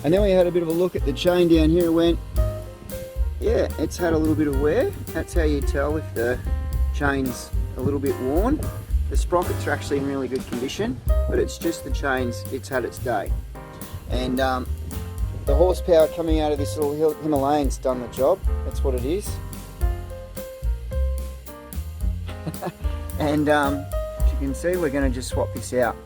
And then we had a bit of a look at the chain down here and went, yeah, it's had a little bit of wear. That's how you tell if the chain's a little bit worn. The sprockets are actually in really good condition, but it's just the chains, it's had its day. And the horsepower coming out of this little Himalayan's done the job. That's what it is. And as you can see, we're going to just swap this out.